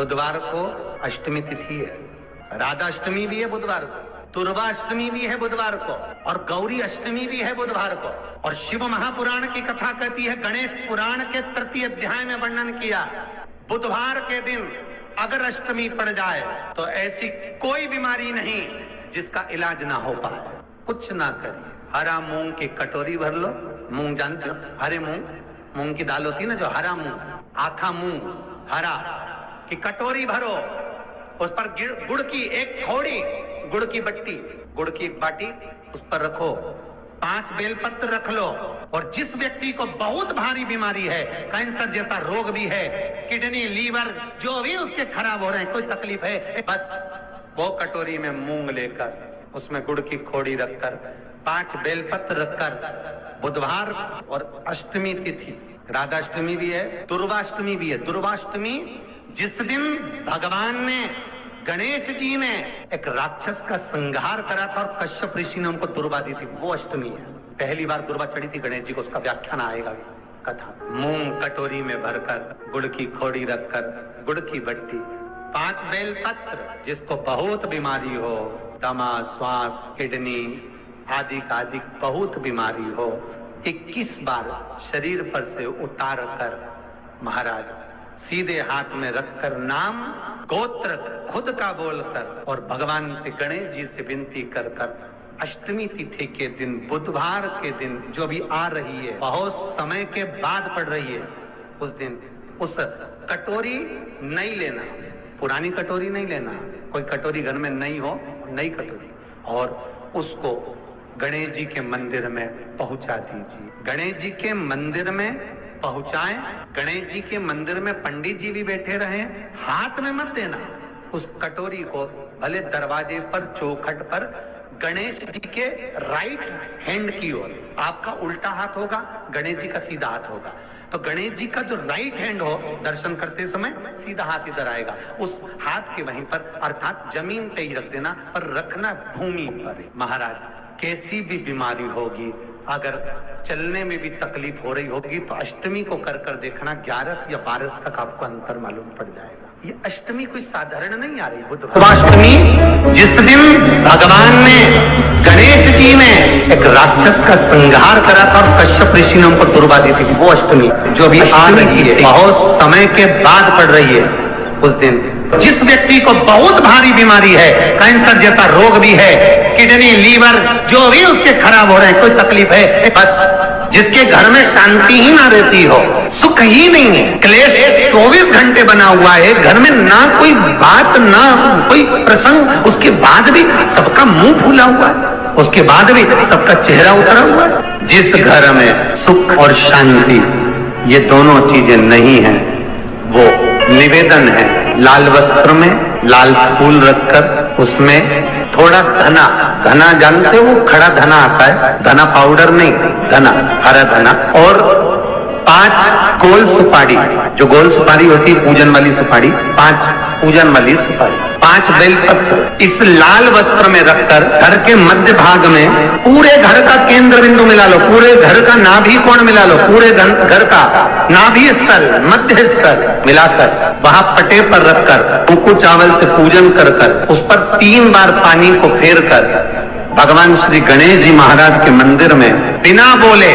बुधवार को अष्टमी तिथि है, राधा अष्टमी भी है बुधवार को, दुर्गा अष्टमी भी है बुधवार को, और गौरी अष्टमी भी है बुधवार को। और शिव महापुराण की कथा कहती है, गणेश पुराण के तृतीय अध्याय में वर्णन किया, बुधवार के दिन अगर अष्टमी पड़ जाए तो ऐसी कोई बीमारी नहीं जिसका इलाज ना हो पाए। कुछ ना करिए, हरा मूंग की कटोरी भर लो, मूंग जानते हो, हरे मूंग, मूंग की दाल होती है ना जो हरा मूंग, आखा मूंग हरा की कटोरी भरो, उस पर गुड़ की एक खोड़ी, गुड़ की बट्टी, गुड़ की एक बाटी उस पर रखो, 5 बेलपत्र रख लो, और जिस व्यक्ति को बहुत भारी बीमारी है, कैंसर जैसा रोग भी है, किडनी लीवर जो भी उसके खराब हो रहे हैं, कोई तकलीफ है, बस वो कटोरी में मूंग लेकर उसमें गुड़ की खोड़ी रखकर 5 बेलपत्र रखकर, बुधवार और अष्टमी तिथि, राधाष्टमी भी है, दुर्गाष्टमी भी है। दुर्गाष्टमी जिस दिन भगवान ने, गणेश जी ने एक राक्षस का संहार करा था और कश्यप ऋषि ने उनको दुर्वा दी थी, वो अष्टमी है। पहली बार दुर्वा चढ़ी थी गणेश जी को, उसका व्याख्यान आएगा कथा। मूंग कटोरी में भरकर, गुड़ की खोड़ी रखकर, गुड़ की बट्टी, 5 बेलपत्र, जिसको बहुत बीमारी हो, दमा, श्वास, किडनी आदि का आदि बहुत बीमारी हो, 21 बार शरीर पर से उतार कर महाराज सीधे हाथ में रखकर, नाम गोत्र खुद का बोलकर और भगवान से, गणेश जी से विनती कर कर, अष्टमी तिथि के दिन, बुधवार के दिन जो भी आ रही है, बहुत समय के बाद पड़ रही है, उस दिन उस कटोरी नहीं लेना, पुरानी कटोरी नहीं लेना, कोई कटोरी घर में नहीं हो, नई कटोरी, और उसको गणेश जी के मंदिर में पहुंचा दीजिए। गणेश जी के मंदिर में पहुंचाएं, गणेश जी के मंदिर में पंडित जी भी बैठे रहें, हाथ में मत देना उस कटोरी को, भले दरवाजे पर, चौखट पर, गणेश जी के राइट हैंड की ओर, आपका उल्टा हाथ होगा, गणेश जी का सीधा हाथ होगा, तो गणेश जी का जो राइट हैंड हो, दर्शन करते समय सीधा हाथ इधर आएगा, उस हाथ के वहीं पर, अर्थात जमीन पे ही रख देना, पर रखना भूमि पर। महाराज कैसी भी बीमारी होगी, अगर चलने में भी तकलीफ हो रही होगी, तो अष्टमी को कर कर देखना, 11 या 12 तक आपको अंतर मालूम पड़ जाएगा। ये अष्टमी कोई साधारण नहीं आ रही, बुधवाष्टमी जिस दिन भगवान ने, गणेश जी ने एक राक्षस का संहार करा था और कश्यप ऋषि ने उनको दुर्वा दी थी, वो अष्टमी जो भी आ रही है, बहुत समय के बाद पड़ रही है, उस दिन जिस व्यक्ति को बहुत भारी बीमारी है, कैंसर जैसा रोग भी है, किडनी लीवर जो भी उसके खराब हो रहे हैं, कोई तकलीफ है, बस जिसके घर में शांति ही ना रहती हो, सुख ही नहीं है, क्लेश 24 घंटे बना हुआ है, घर में ना कोई बात, ना कोई प्रसंग, उसके बाद भी सबका मुंह फूला हुआ है, उसके बाद भी सबका चेहरा उतरा हुआ है। जिस घर में सुख और शांति ये दोनों चीजें नहीं है, वो निवेदन है, लाल वस्त्र में लाल फूल रखकर, उसमें थोड़ा धना, धना जानते हो, वो खड़ा धना आता है, धना पाउडर नहीं, धना, हरा धना, और 5 गोल सुपारी, जो गोल सुपारी होती है पूजन वाली सुपारी, 5 पूजन वाली सुपारी, 5 बेलपत्र, इस लाल वस्त्र में रखकर घर के मध्य भाग में पूरे घर का केंद्र बिंदु मिला लो, पूरे घर का नाभि कोण मिला लो, पूरे घर का नाभि स्थल, मध्य स्थल मिलाकर वहां पटे पर रखकर, कुंकू चावल से पूजन कर कर, उस पर 3 बार पानी को फेर कर भगवान श्री गणेश जी महाराज के मंदिर में बिना बोले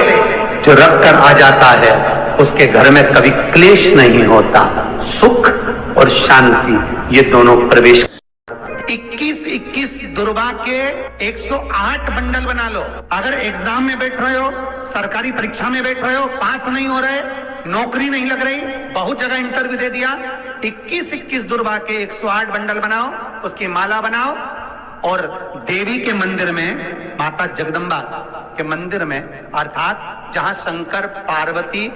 जो रखकर आ जाता है, उसके घर में कभी क्लेश नहीं होता, सुख और शांति ये दोनों प्रवेश। 21 दुर्वा के 108 बंडल बना लो। अगर एग्जाम में बैठ रहे हो, सरकारी परीक्षा में बैठ रहे हो, पास नहीं हो रहे, नौकरी नहीं लग रही, बहुत जगह इंटरव्यू दे दिया, 21 दुर्वा के 108 बंडल बनाओ, उसकी माला बनाओ, और देवी के मंदिर में, माता जगदम्बा के मंदिर में, अर्थात जहां शंकर पार्वती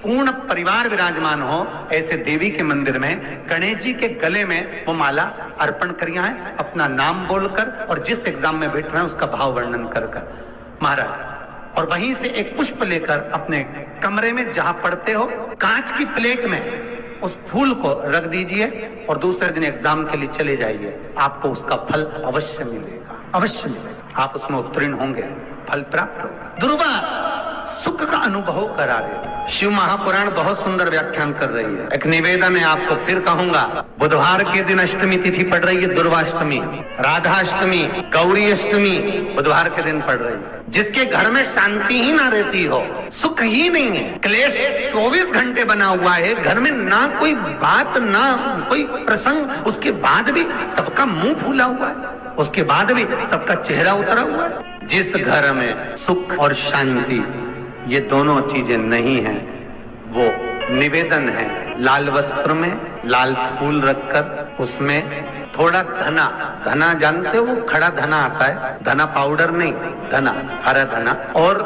पूर्ण परिवार विराजमान हो, ऐसे देवी के मंदिर में गणेश जी के गले में वो माला अर्पण करिया है, अपना नाम बोलकर, और जिस एग्जाम में बैठ रहे हैं उसका भाव वर्णन कर कर महाराज, और वहीं से एक पुष्प लेकर अपने कमरे में जहां पढ़ते हो, कांच की प्लेट में उस फूल को रख दीजिए, और दूसरे दिन एग्जाम के लिए चले जाइए, आपको उसका फल अवश्य मिलेगा, अवश्य मिलेगा, आप उसमें उत्तीर्ण होंगे, फल प्राप्त होगा। दुर्वा सुख का अनुभव करा देगा। शिव महापुराण बहुत सुंदर व्याख्यान कर रही है। एक निवेदन है आपको, फिर कहूंगा, बुधवार के दिन अष्टमी तिथि पड़ रही है, दुर्वाष्टमी, राधाष्टमी, गौरी अष्टमी बुधवार के दिन पड़ रही है। जिसके घर में शांति ही ना रहती हो, सुख ही नहीं है, क्लेश 24 घंटे बना हुआ है, घर में ना कोई बात ना कोई प्रसंग, उसके बाद भी सबका मुंह फूला हुआ है, उसके बाद भी सबका चेहरा उतरा हुआ है। जिस घर में सुख और शांति ये दोनों चीजें नहीं हैं, वो निवेदन है लाल वस्त्र में लाल फूल रखकर उसमें थोड़ा धना, धना जानते हो, वो खड़ा धना आता है, धना पाउडर नहीं, धना, हरा धना, और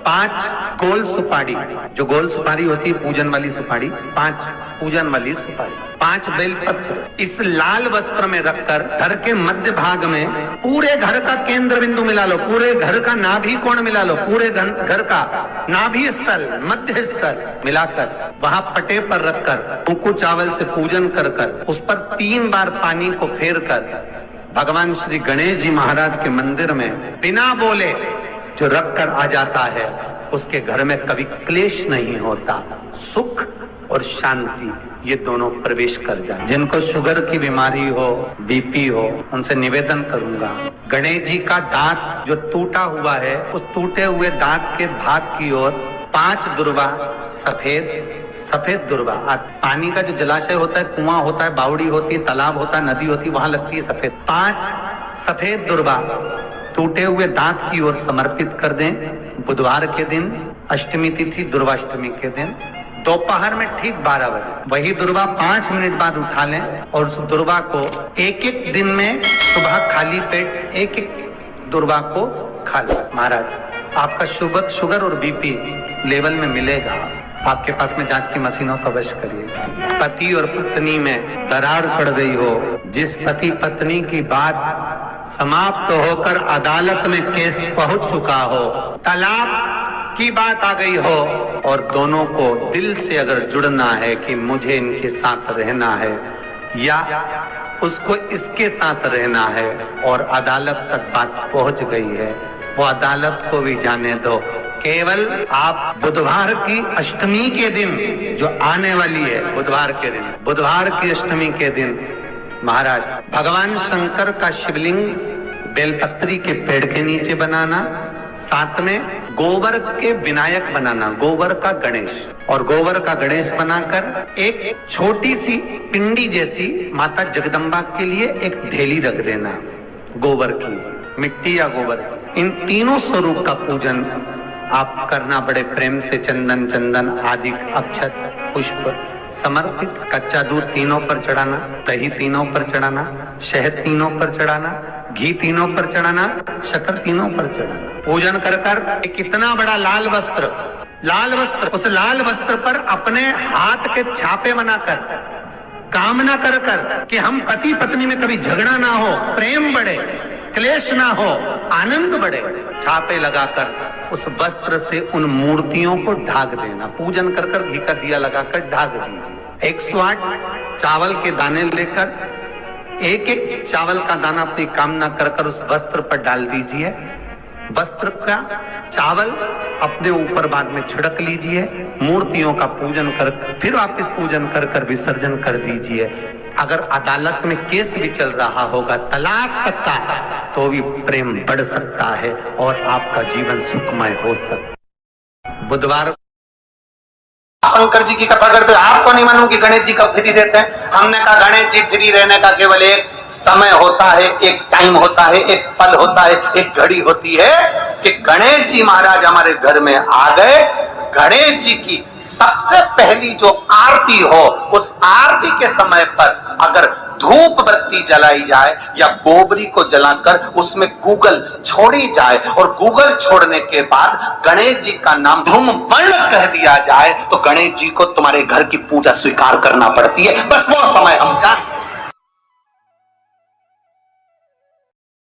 5 गोल सुपारी, जो गोल सुपारी होती है पूजन वाली सुपारी, 5 पूजन वाली सुपारी, 5 बेलपत्र इस लाल वस्त्र में रखकर घर के मध्य भाग में पूरे घर का केंद्र बिंदु मिला लो, पूरे घर का नाभि कोण मिला लो, पूरे घर का नाभि स्थल, मध्य स्थल मिलाकर वहां पटे पर रखकर कुंकू चावल से पूजन कर कर उस पर 3 बार पानी को फेर कर भगवान श्री गणेश जी महाराज के मंदिर में बिना बोले जो रख कर आ जाता है, उसके घर में कभी क्लेश नहीं होता, सुख और शांति ये दोनों प्रवेश कर जाए। जिनको शुगर की बीमारी हो, बीपी हो, उनसे निवेदन करूंगा, गणेश जी का दांत जो टूटा हुआ है, उस टूटे हुए दांत के भाग की ओर 5 दुर्वा, सफेद दुर्वा, पानी का जो जलाशय होता है, कुआं होता है, बावड़ी होती है, तालाब होता है, नदी होती है, वहां लगती है सफेद, 5 सफेद दुर्वा टूटे हुए दांत की ओर समर्पित कर दें। बुधवार के दिन अष्टमी तिथि दुर्वाष्टमी के दिन दोपहर में ठीक 12 बजे वही दुर्वा 5 मिनट बाद उठा लें और उस दुर्वा को एक दिन में सुबह खाली पेट एक दुर्वा को खा लें। महाराज आपका शुगर और बीपी लेवल में मिलेगा। आपके पास में जांच की मशीन हो तो अवश्य करिएगा। पति और पत्नी में दरार पड़ गई हो, जिस पति पत्नी की बात समाप्त होकर अदालत में केस पहुंच चुका हो, तलाक की बात आ गई हो और दोनों को दिल से अगर जुड़ना है कि मुझे इनके साथ रहना है या उसको इसके साथ रहना है और अदालत तक बात पहुंच गई है, वो अदालत को भी जाने दो। केवल आप बुधवार की अष्टमी के दिन जो आने वाली है, बुधवार के दिन, बुधवार की अष्टमी के दिन महाराज भगवान शंकर का शिवलिंग बेलपत्री के पेड़ के नीचे बनाना, साथ में गोबर के विनायक बनाना, गोबर का गणेश, और गोबर का गणेश बनाकर एक छोटी सी पिंडी जैसी माता जगदम्बा के लिए एक ढेली रख देना, गोबर की, मिट्टी या गोबर। इन तीनों स्वरूप का पूजन आप करना बड़े प्रेम से, चंदन आदि अक्षत पुष्प समर्पित, कच्चा दूध तीनों पर चढ़ाना, दही तीनों पर चढ़ाना, शहद तीनों पर चढ़ाना, घी तीनों पर चढ़ाना, शक्कर तीनों पर चढ़ाना। पूजन कर कर कितना बड़ा लाल वस्त्र, उस लाल वस्त्र पर अपने हाथ के छापे बनाकर कामना कर कर कि हम पति पत्नी में कभी झगड़ा ना हो, प्रेम बढ़े, क्लेश ना हो, आनंद बढ़े, छापे लगाकर उस वस्त्र से उन मूर्तियों को ढाक देना। पूजन कर कर घी का दिया लगाकर ढाक दीजिए। 108 चावल के दाने लेकर एक चावल का दाना अपनी कामना कर कर उस वस्त्र पर डाल दीजिए। वस्त्र का चावल अपने ऊपर बाद में छिड़क लीजिए। मूर्तियों का पूजन कर फिर वापिस पूजन कर कर विसर्जन कर दीजिए। अगर अदालत में केस भी चल रहा होगा तलाक तक का, तो भी प्रेम बढ़ सकता है और आपका जीवन सुखमय हो सकता। बुधवार शंकर जी की कथा करते हुए आपको नहीं मालूम कि गणेश जी कब फ्री देते हैं। हमने कहा गणेश जी फ्री रहने का केवल एक समय होता है, एक टाइम होता है, एक पल होता है, एक घड़ी होती है कि गणेश जी महाराज हमारे घर में आ गए। गणेश जी की सबसे पहली जो आरती हो, उस आरती के समय पर अगर धूप बत्ती जलाई जाए या गोबरी को जलाकर उसमें गूगल छोड़ी जाए और गूगल छोड़ने के बाद गणेश जी का नाम धूम वर्ण कह दिया जाए, तो गणेश जी को तुम्हारे घर की पूजा स्वीकार करना पड़ती है। बस वो समय हम जानते हैं।